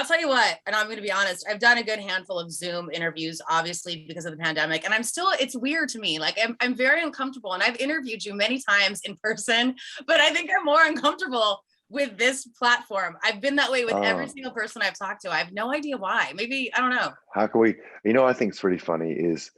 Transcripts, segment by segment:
tell you what, and I'm going to be honest, I've done a good handful of Zoom interviews, obviously because of the pandemic, and it's weird to me. Like I'm very uncomfortable, and I've interviewed you many times in person, but I think I'm more uncomfortable with this platform. I've been that way with every single person I've talked to. I have no idea why. Maybe, I don't know. How can we, I think it's really funny is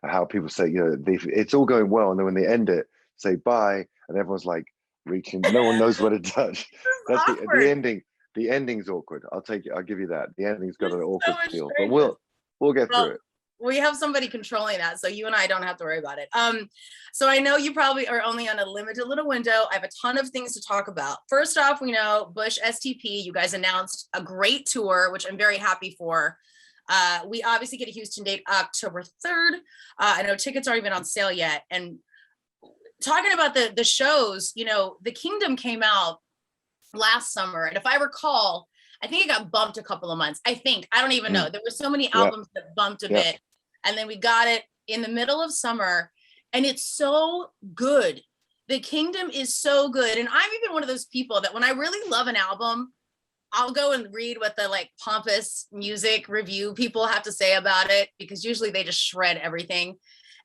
how people say, it's all going well. And then when they end it, say bye. And everyone's like reaching, no one knows what to touch. That's the ending. The ending's awkward. I'll take it. I'll give you that. The ending's got an awkward feel, but we'll get through it. We have somebody controlling that, so you and I don't have to worry about it. So I know you probably are only on a limited little window. I have a ton of things to talk about. First off, we know Bush STP, you guys announced a great tour, which I'm very happy for. We obviously get a Houston date October 3rd. I know tickets aren't even on sale yet. And talking about the shows, The Kingdom came out last summer. And if I recall, I think it got bumped a couple of months. I don't even know. There were so many albums that bumped a bit. And then we got it in the middle of summer. And it's so good. The Kingdom is so good. And I'm even one of those people that when I really love an album, I'll go and read what the pompous music review people have to say about it, because usually they just shred everything.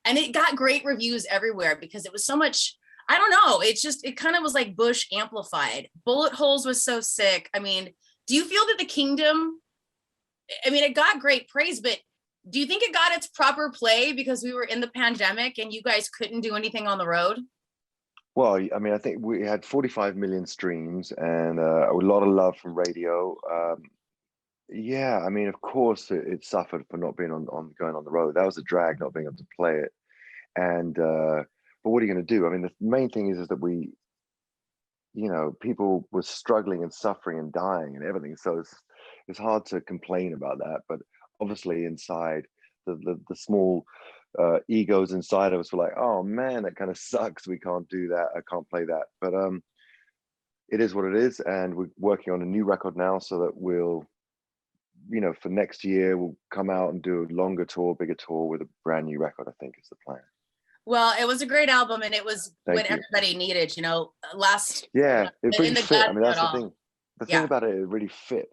And it got great reviews everywhere because it was so much, I don't know. It kind of was like Bush amplified. Bullet Holes was so sick. I mean, do you feel that The Kingdom, it got great praise, but do you think it got its proper play because we were in the pandemic and you guys couldn't do anything on the road? Well, I think we had 45 million streams and a lot of love from radio. Of course it suffered for not being on going on the road. That was a drag, not being able to play it. And but what are you going to do? The main thing is that we, people were struggling and suffering and dying and everything. So it's hard to complain about that. But obviously inside the small egos inside of us were like, oh man, that kind of sucks. We can't do that. I can't play that. But it is what it is. And we're working on a new record now so that we'll, for next year, we'll come out and do a longer tour, bigger tour with a brand new record, I think is the plan. Well, it was a great album, and it was everybody needed, last. Yeah, it really fit. That's the thing. The thing about it really fit,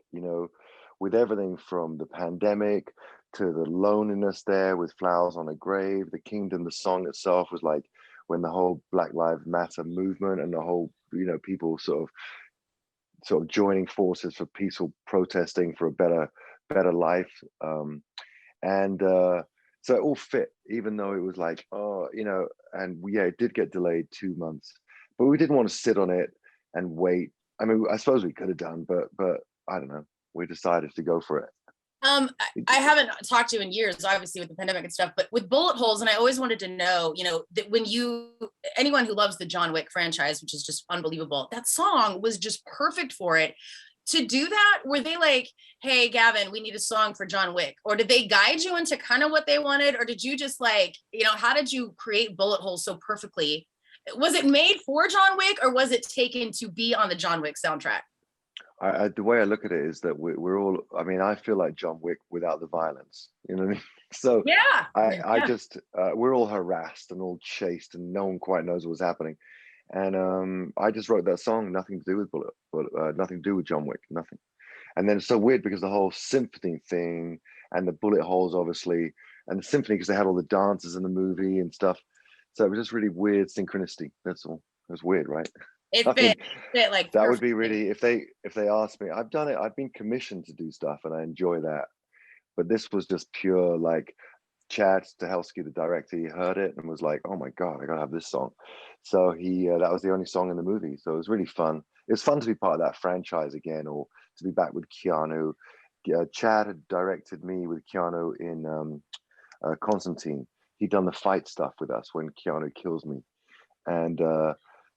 with everything from the pandemic to the loneliness there with Flowers on a Grave. The Kingdom, the song itself was like when the whole Black Lives Matter movement and the whole, people sort of joining forces for peaceful protesting for a better life. So it all fit, even though it was like, it did get delayed 2 months, but we didn't want to sit on it and wait. I suppose we could have done, but I don't know. We decided to go for it. I haven't talked to you in years, obviously with the pandemic and stuff, but with Bullet Holes, and I always wanted to know, that when anyone who loves the John Wick franchise, which is just unbelievable, that song was just perfect for it. To do that, were they like, hey, Gavin, we need a song for John Wick? Or did they guide you into kind of what they wanted? Or did you just how did you create Bullet Holes so perfectly? Was it made for John Wick, or was it taken to be on the John Wick soundtrack? The way I look at it is that we're all, I feel like John Wick without the violence, you know what I mean? So we're all harassed and all chased and no one quite knows what's happening. And I just wrote that song, nothing to do with nothing to do with John Wick, nothing. And then it's so weird because the whole symphony thing and the bullet holes, obviously, and the symphony because they had all the dances in the movie and stuff. So it was just really weird synchronicity. That's all. It was weird, right? It fit like that would be really, if they asked me, I've done it. I've been commissioned to do stuff and I enjoy that. But this was just pure Chad Stahelski, the director, he heard it and was like, oh my God, I gotta have this song. So that was the only song in the movie. So it was really fun. It was fun to be part of that franchise again, or to be back with Keanu. Chad had directed me with Keanu in Constantine. He'd done the fight stuff with us when Keanu kills me. And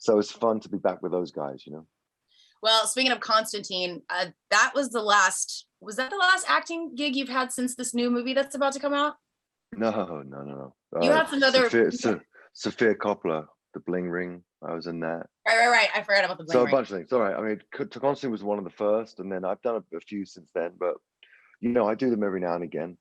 so it's fun to be back with those guys, Well, speaking of Constantine, that was the last acting gig you've had since this new movie that's about to come out? No. You had some other Sophia Coppola, The Bling Ring. I was in that. Right. I forgot about The Bling Ring. So a bunch of things. All right. Constantine was one of the first, and then I've done a few since then. But I do them every now and again.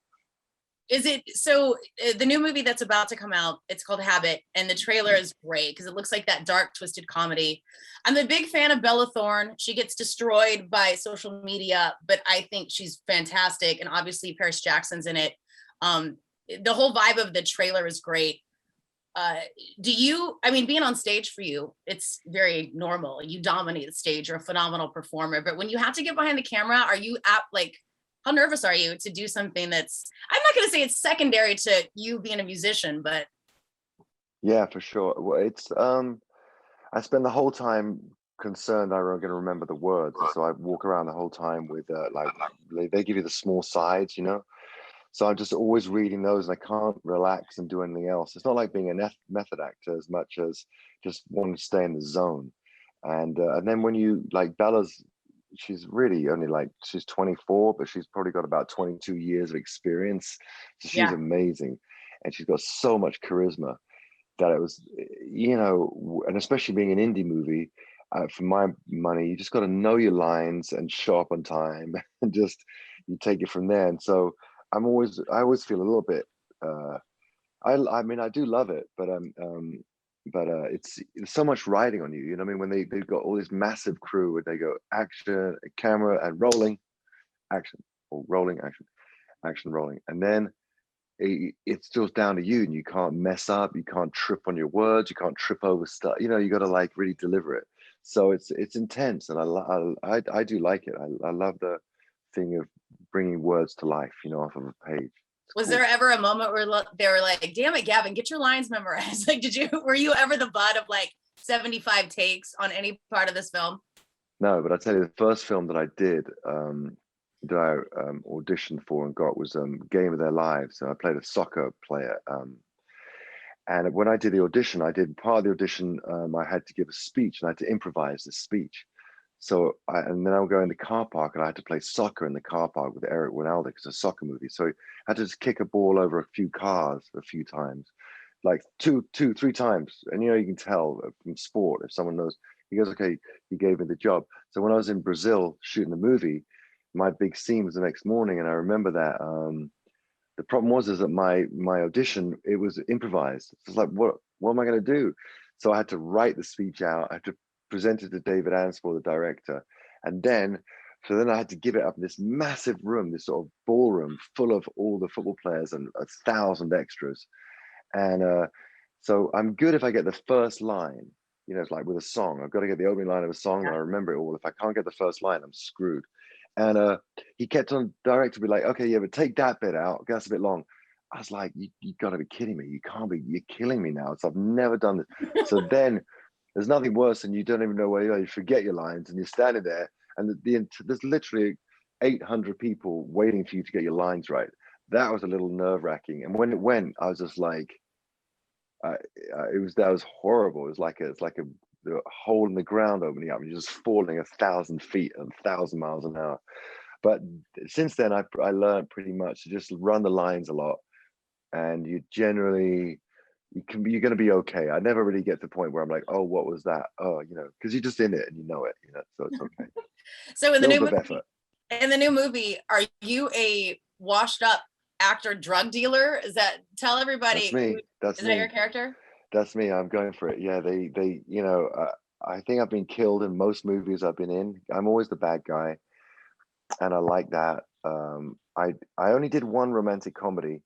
Is it so? The new movie that's about to come out, it's called Habit, and the trailer is great because it looks like that dark, twisted comedy. I'm a big fan of Bella Thorne. She gets destroyed by social media, but I think she's fantastic, and obviously Paris Jackson's in it. The whole vibe of the trailer is great. Do you? I mean, being on stage for you, it's very normal. You dominate the stage. You're a phenomenal performer, but when you have to get behind the camera, are you at like? How nervous are you to do something that's, I'm not going to say it's secondary to you being a musician, but. Yeah, for sure. Well, it's I spend the whole time concerned I'm going to remember the words, so I walk around the whole time with like they give you the small sides, you know. So I'm just always reading those, and I can't relax and do anything else. It's not like being a method actor as much as just wanting to stay in the zone. And then when you like Bella's, she's really only like she's 24, but she's probably got about 22 years of experience. So she's Yeah. amazing, and she's got so much charisma that it was, you know, and especially being an indie movie, for my money, you just got to know your lines and show up on time, and just you take it from there. And so I always feel a little bit. I mean, I do love it, but it's so much riding on you. You know what I mean? When they've got all this massive crew, where they go action, camera, and rolling, action, or rolling, action, action, rolling, and then it's just down to you, and you can't mess up, you can't trip on your words, you can't trip over stuff. You know, you got to like really deliver it. So it's intense, and I do like it. I love the thing of bringing words to life, you know, off of a page. Was there ever a moment where they were like, damn it, Gavin, get your lines memorized? Like, were you ever the butt of like 75 takes on any part of this film? No, but I tell you, the first film that I did, that I auditioned for and got was Game of Their Lives. So I played a soccer player. And when I did the audition, I did part of the audition, I had to give a speech, and I had to improvise the speech. So and then I would go in the car park, and I had to play soccer in the car park with Eric Winalda, because it's a soccer movie. So I had to just kick a ball over a few cars a few times, like two, three times. And you know, you can tell from sport if someone knows. He goes, okay, he gave me the job. So when I was in Brazil shooting the movie, my big scene was the next morning, and I remember that. The problem was is that my audition, it was improvised. It was like, what am I going to do? So I had to write the speech out. I had to present it to David Anspaugh, the director, and then I had to give it up in this massive room, this sort of ballroom full of all the football players and 1,000 extras. And so I'm good if I get the first line. You know, it's like with a song. I've got to get the opening line of a song, and I remember it all. If I can't get the first line, I'm screwed. And he kept on, director be like, okay, yeah, but take that bit out. That's a bit long. I was like, you gotta be kidding me. You can't be, you're killing me now. So I've never done this. So then there's nothing worse than you don't even know where you are. You forget your lines, and you're standing there, and there's literally 800 people waiting for you to get your lines right. That was a little nerve wracking. And when it went, I was just like, that was horrible. It's like a hole in the ground opening up, and you're just falling 1,000 feet, 1,000 miles an hour. But since then, I learned pretty much to just run the lines a lot, and you're going to be okay. I never really get to the point where I'm like, oh, what was that? Oh, you know, because you're just in it and you know it, you know, so it's okay. So in the new movie, are you a washed up actor drug dealer? Tell everybody? That's me. Is that your character? That's me. I'm going for it. Yeah, they you know, I think I've been killed in most movies I've been in. I'm always the bad guy, and I like that. I only did one romantic comedy.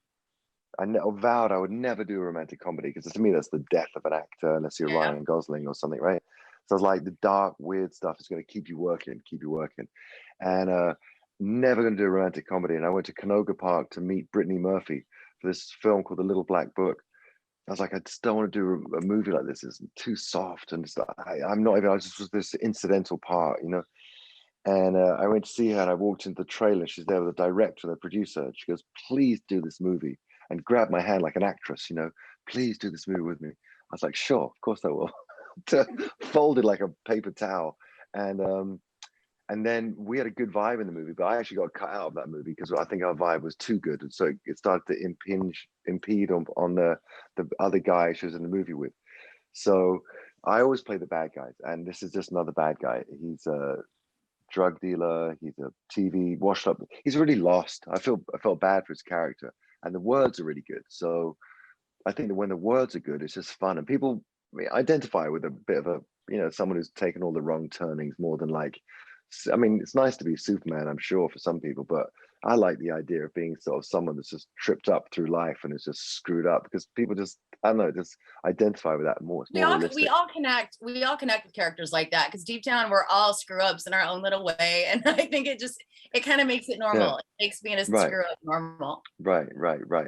I vowed I would never do a romantic comedy, because to me that's the death of an actor, unless you're Ryan Gosling or something, right? So it's like the dark, weird stuff is going to keep you working, and never going to do a romantic comedy. And I went to Canoga Park to meet Brittany Murphy for this film called The Little Black Book. I was like, I just don't want to do a movie like this. It's too soft, and I'm not even. I just was this incidental part, you know. And I went to see her, and I walked into the trailer. She's there with the director and the producer. And she goes, please do this movie, and grabbed my hand like an actress, you know, please do this movie with me. I was like, sure, of course I will. Folded like a paper towel. And then we had a good vibe in the movie, but I actually got cut out of that movie because I think our vibe was too good. And so it started to impede on the other guy she was in the movie with. So I always play the bad guys. And this is just another bad guy. He's a drug dealer. He's a TV washed up. He's really lost. I felt bad for his character. and the words are really good. So I think that when the words are good, it's just fun, and people identify with a bit of a, someone who's taken all the wrong turnings more than like, I mean, it's nice to be Superman, I'm sure, for some people, but I like the idea of being sort of someone that's just tripped up through life and is just screwed up, because people just, I don't know, just identify with that more. It's more realistic. We all connect with characters like that, because deep down we're all screw ups in our own little way, and I think it kind of makes it normal. Yeah. It makes being a Right. screw up normal. Right.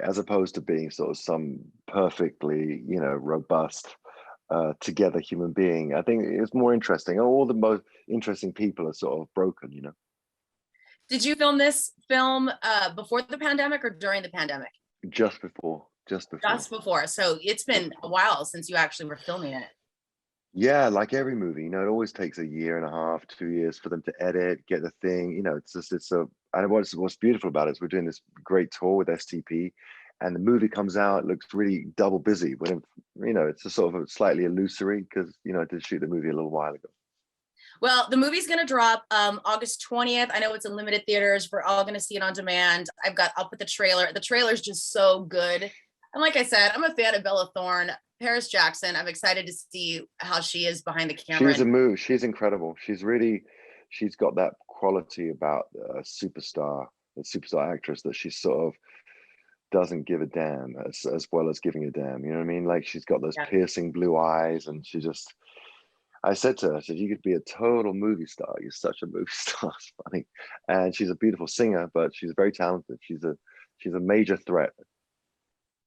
As opposed to being sort of some perfectly, robust, together human being. I think it's more interesting. All the most interesting people are sort of broken. Did you film this film before the pandemic or during the pandemic? Just before. Just before. So it's been a while since you actually were filming it. Yeah, like every movie, it always takes a year and a half, 2 years for them to edit, get the thing. And what's beautiful about it is we're doing this great tour with STP, and the movie comes out, it looks really double busy. When it's a sort of a slightly illusory, because I did shoot the movie a little while ago. Well, the movie's going to drop August 20th. I know it's in limited theaters. We're all going to see it on demand. I'll put the trailer. The trailer's just so good. And like I said, I'm a fan of Bella Thorne. Paris Jackson, I'm excited to see how she is behind the camera. She's incredible. She's got that quality about a superstar actress, that she sort of doesn't give a damn as well as giving a damn. You know what I mean? Like, she's got those piercing blue eyes, and I said to her, you could be a total movie star. You're such a movie star. It's funny. And she's a beautiful singer, but she's very talented. She's a major threat.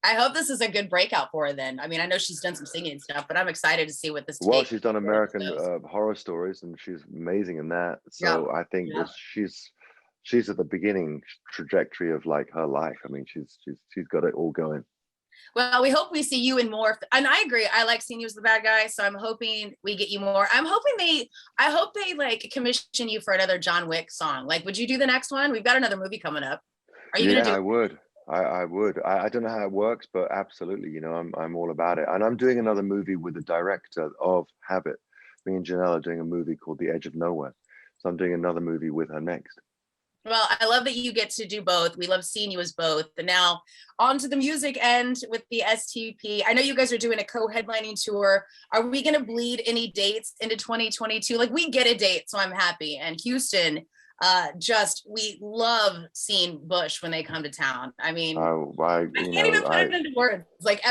I hope this is a good breakout for her then. I mean, I know she's done some singing stuff, but I'm excited to see what this. Well, she's done American Horror Stories, and she's amazing in that. So I think that she's at the beginning trajectory of like her life. I mean, she's got it all going. Well, we hope we see you in more, and I agree. I like seeing you as the bad guy, so I'm hoping we get you more. I hope they like commission you for another John Wick song. Like, would you do the next one? We've got another movie coming up. Are you gonna do? I would. I would. I don't know how it works, but absolutely, I'm all about it. And I'm doing another movie with the director of Habit. Me and Janelle are doing a movie called The Edge of Nowhere. So I'm doing another movie with her next. Well, I love that you get to do both. We love seeing you as both. And now on to the music end with the STP. I know you guys are doing a co-headlining tour. Are we going to bleed any dates into 2022? Like, we get a date, so I'm happy. And Houston, we love seeing Bush when they come to town. I mean, I can't even put it into words. Like,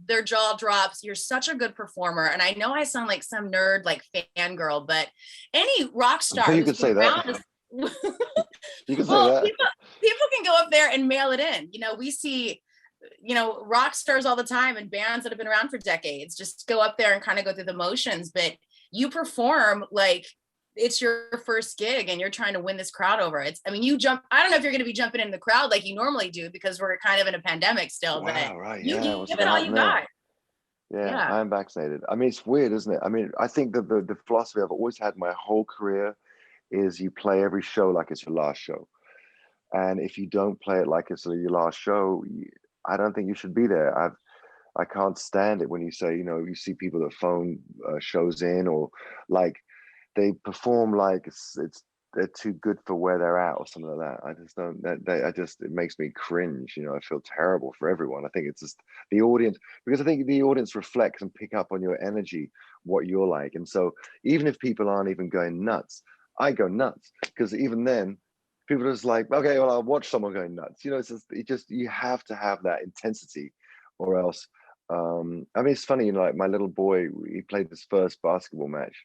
their jaw drops. You're such a good performer. And I know I sound like some nerd, like fangirl, but any rock star. You could say that. You can say that. People can go up there and mail it in. We see, rock stars all the time, and bands that have been around for decades just go up there and kind of go through the motions. But you perform like it's your first gig and you're trying to win this crowd over. I don't know if you're going to be jumping in the crowd like you normally do, because we're kind of in a pandemic still. Wow, but right. you give it all you got. Yeah, I'm vaccinated. I mean, it's weird, isn't it? I mean, I think that the philosophy I've always had my whole career is you play every show like it's your last show. And if you don't play it like it's your last show, I don't think you should be there. I can't stand it when you say, you see people that phone shows in, or like they perform like they're too good for where they're at or something like that. I just don't. It makes me cringe. I feel terrible for everyone. I think it's just the audience, because I think the audience reflects and pick up on your energy, what you're like. And so even if people aren't even going nuts, I go nuts, because even then people are just like, okay, well, I'll watch someone going nuts. It's just you have to have that intensity, or else. I mean, it's funny, like my little boy, he played his first basketball match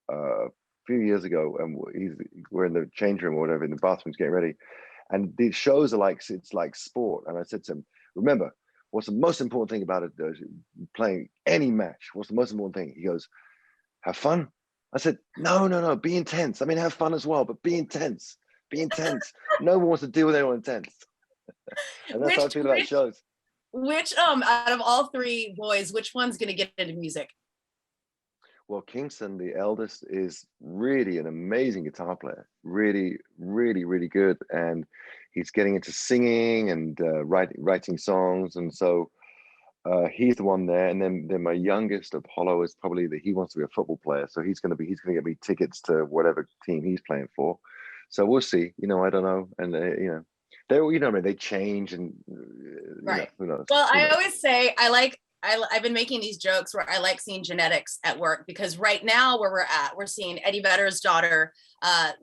a few years ago, and we're in the change room or whatever, in the bathrooms getting ready, and the shows are like, it's like sport. And I said to him, remember, what's the most important thing about it, playing any match? What's the most important thing? He goes, have fun. I said, no, be intense. I mean, have fun as well, but be intense. Be intense. No one wants to deal with anyone intense. And that's how I feel about shows. Which out of all three boys, which one's gonna get into music? Well, Kingston, the eldest, is really an amazing guitar player. Really, really, really good. And he's getting into singing and writing songs. And so he's the one there. And then my youngest, Apollo, is probably that he wants to be a football player. So he's gonna get me tickets to whatever team he's playing for. So we'll see. I don't know. And they, you know, I mean, they change, and Right. who knows? Well, Who I knows? always say I've been making these jokes where I like seeing genetics at work, because right now where we're seeing Eddie Vedder's daughter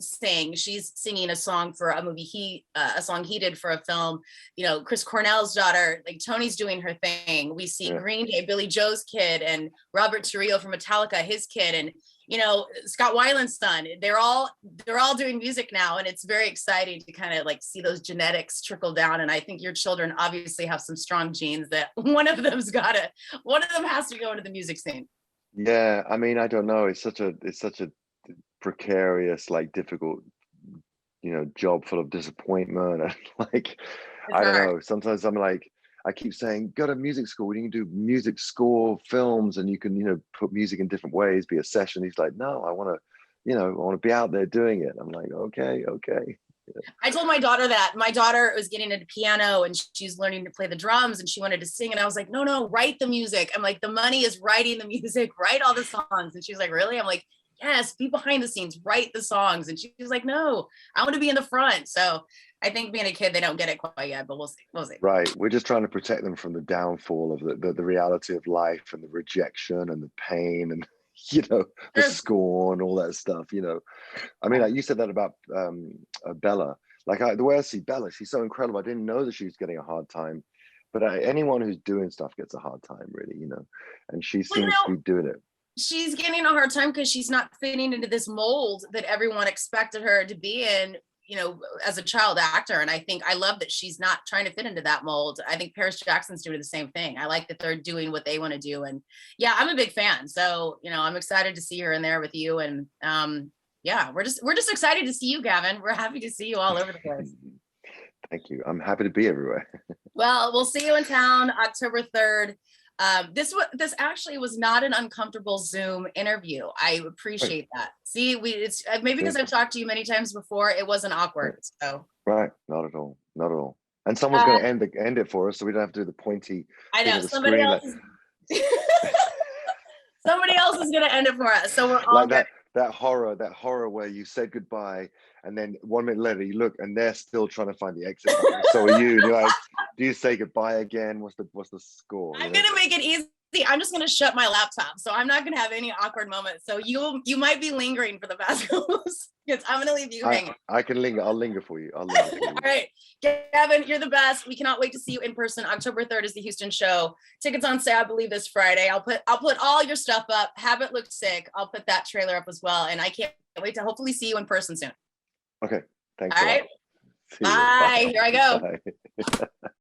sing. She's singing a song for a movie a song he did for a film. You know, Chris Cornell's daughter, like Tony's doing her thing. We see Yeah. Green Day, Billy Joe's kid, and Robert Trujillo from Metallica, his kid, and you know, Scott Weiland's son. They're all doing music now, and it's very exciting to kind of like see those genetics trickle down. And I think your children obviously have some strong genes that one of them has to go into the music scene. Yeah, I mean, I don't know. It's such a precarious, like difficult, job full of disappointment, and like, It's I don't hard. know. Sometimes I'm like, I keep saying, go to music school. You can do music score films, and you can, put music in different ways, be a session. He's like, no, I want to, I want to be out there doing it. I'm like, okay, okay. I told my daughter that. My daughter was getting into piano and she's learning to play the drums and she wanted to sing. And I was like, no, write the music. I'm like, the money is writing the music, write all the songs. And she's like, really? I'm like, yes, be behind the scenes, write the songs. And she's like, no, I want to be in the front. So I think being a kid, they don't get it quite yet, but we'll see. We'll see. Right. We're just trying to protect them from the downfall of the reality of life, and the rejection and the pain, and the scorn, all that stuff. I mean, like you said that about Bella. Like the way I see Bella, she's so incredible. I didn't know that she was getting a hard time, but anyone who's doing stuff gets a hard time, really. And she seems to be doing it. She's getting a hard time because she's not fitting into this mold that everyone expected her to be in, as a child actor. And I think I love that she's not trying to fit into that mold. I think Paris Jackson's doing the same thing. I like that they're doing what they want to do. And yeah, I'm a big fan. So, I'm excited to see her in there with you. And yeah, we're just excited to see you, Gavin. We're happy to see you all over the place. Thank you. I'm happy to be everywhere. Well, we'll see you in town October 3rd. This actually was not an uncomfortable Zoom interview. I appreciate that. See, it's maybe because I've talked to you many times before, it wasn't awkward. So right, not at all, not at all. And someone's going to end it for us, so we don't have to do the pointy. I know somebody else. Somebody else is going to end it for us. So we're all like that horror where you said goodbye, and then 1 minute later you look and they're still trying to find the exit button. So are you. And you're like, do you say goodbye again? What's the score? I'm gonna make it easy. I'm just gonna shut my laptop, so I'm not gonna have any awkward moments. So you might be lingering for the past couple. Yes, I'm gonna leave you hanging. I can linger. I'll linger for you. All right, Gavin, you're the best. We cannot wait to see you in person. October 3rd is the Houston show. Tickets on sale, I believe, this Friday. I'll put all your stuff up. Have It Look Sick. I'll put that trailer up as well, and I can't wait to hopefully see you in person soon. Okay, thanks. All right. Bye. Here I go. Bye.